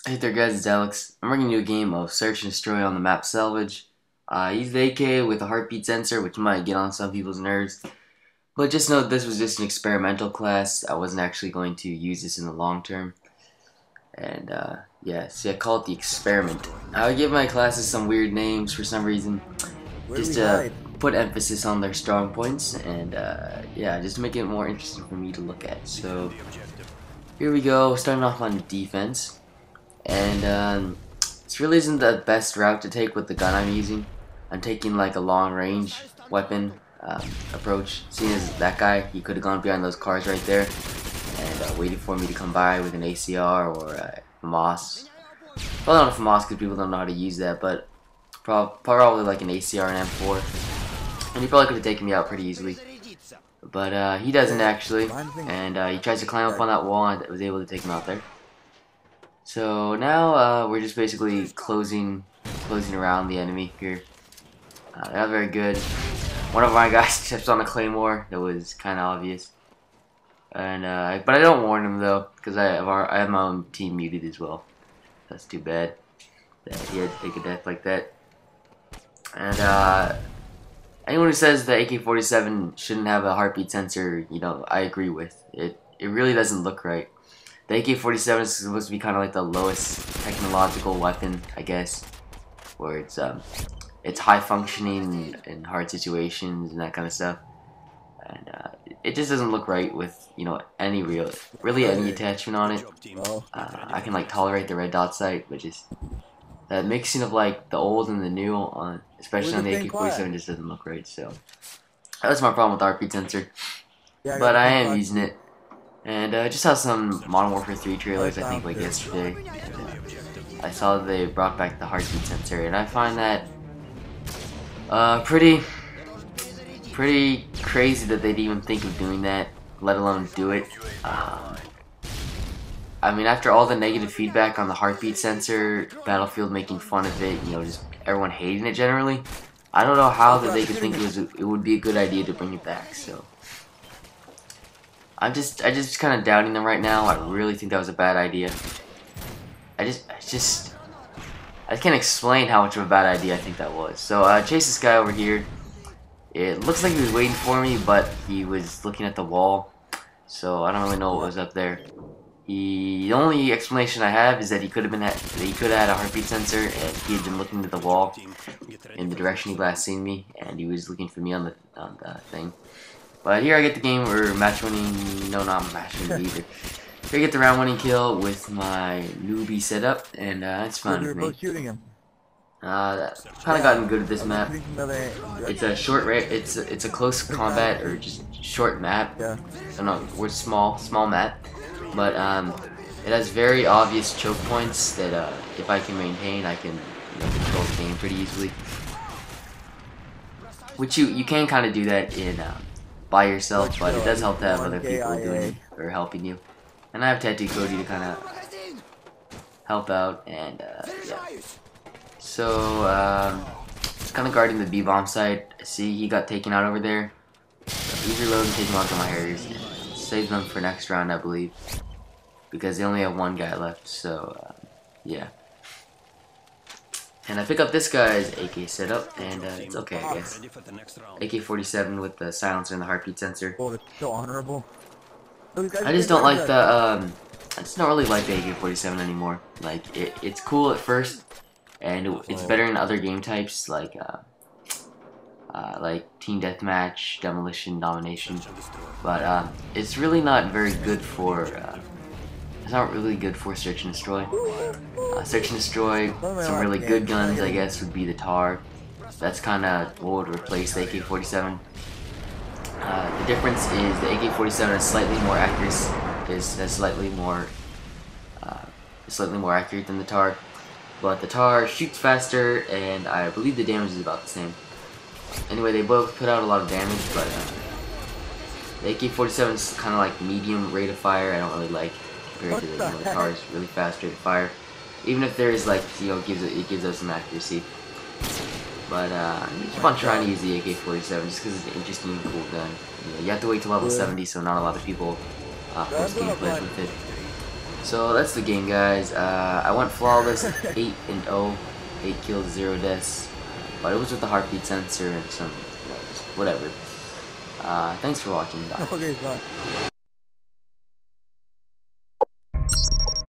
Hey there guys, it's Alex. I'm bringing you a game of Search and Destroy on the map Salvage. I used the AK with a heartbeat sensor, which might get on some people's nerves. But just know this was just an experimental class. I wasn't actually going to use this in the long term. And yeah, see I call it the experiment. I would give my classes some weird names for some reason. Where do Just we to hide? put emphasis on their strong points. And yeah, just to make it more interesting for me to look at. So here we go, starting off on defense. And this really isn't the best route to take with the gun I'm using. I'm taking like a long range weapon approach. Seeing as that guy, he could have gone behind those cars right there and waited for me to come by with an ACR or a FAMAS. Well, not a FAMAS because people don't know how to use that, but probably like an ACR and M4. And he probably could have taken me out pretty easily. But he doesn't actually, and he tries to climb up on that wall and I was able to take him out there. So now we're just basically closing around the enemy here. They're not very good. One of my guys steps on a claymore. That was kind of obvious. And but I don't warn him though, because I have my own team muted as well. That's too bad that he had to take a death like that. And anyone who says the AK-47 shouldn't have a heartbeat sensor, you know, I agree with it. It really doesn't look right. The AK-47 is supposed to be kind of like the lowest technological weapon, I guess, where it's high functioning in hard situations and that kind of stuff, and it just doesn't look right with really any attachment on it. Oh, I can like tolerate the red dot sight, but just that mixing of like the old and the new on, especially we're on the the same class. AK-47, just doesn't look right. So that's my problem with the heartbeat sensor, Yeah, I got but the I same am class. using it. And I just saw some Modern Warfare 3 trailers, I think, like yesterday. I saw that they brought back the heartbeat sensor, and I find that pretty crazy that they'd even think of doing that, let alone do it. I mean, after all the negative feedback on the heartbeat sensor, Battlefield making fun of it, you know, just everyone hating it generally, I don't know how that they could think it would be a good idea to bring it back. So I just kind of doubting them right now. I really think that was a bad idea. I can't explain how much of a bad idea I think that was. So chase this guy over here. It looks like he was waiting for me, but he was looking at the wall. So I don't really know what was up there. The only explanation I have is that he could have had a heartbeat sensor, and he had been looking at the wall in the direction he last seen me, and he was looking for me on the thing. But here I get the game or match winning. No, not match winning either. Here I get the round winning kill with my newbie setup, and it's fun We with were me. both shooting him. Kind of gotten good at this map. It's a short it's a close combat or just short map. Yeah. So no, we're small map, but it has very obvious choke points that if I can maintain, I can control the game pretty easily. Which you can kind of do that in by yourself, but it does help to have other people doing or helping you. And I have Tattoo Cody to kind of help out, and yeah. So kind of guarding the B-bomb side. See, he got taken out over there. So he's reloading, taking out my Harriers. Save them for next round, I believe, because they only have one guy left. So yeah. And I pick up this guy's AK setup, and it's okay, I guess. AK-47 with the silencer and the heartbeat sensor. Oh, it's so honorable. I just don't like the I just don't really like the AK-47 anymore. Like it's cool at first, and it's better in other game types like team deathmatch, demolition, domination. But it's really not very good for. It's not really good for search and destroy. Search and destroy, some really good guns, I guess, would be the TAR. That's kind of what would replace the AK-47. The difference is the AK-47 is slightly more accurate. Slightly more accurate than the TAR, but the TAR shoots faster, and I believe the damage is about the same. Anyway, they both put out a lot of damage, but the AK-47 is kind of like medium rate of fire. I don't really like compared to the TAR is really fast rate of fire. Even if there is like it gives us some accuracy. But keep on trying to use the AK-47 just because it's an interesting and cool gun. You have to wait till level 70, so not a lot of people post gameplays with it. So that's the game, guys. I went flawless, 8-0, 8 kills, 0 deaths, but it was with the heartbeat sensor and some, just whatever. Thanks for watching. Bye. Okay, bye.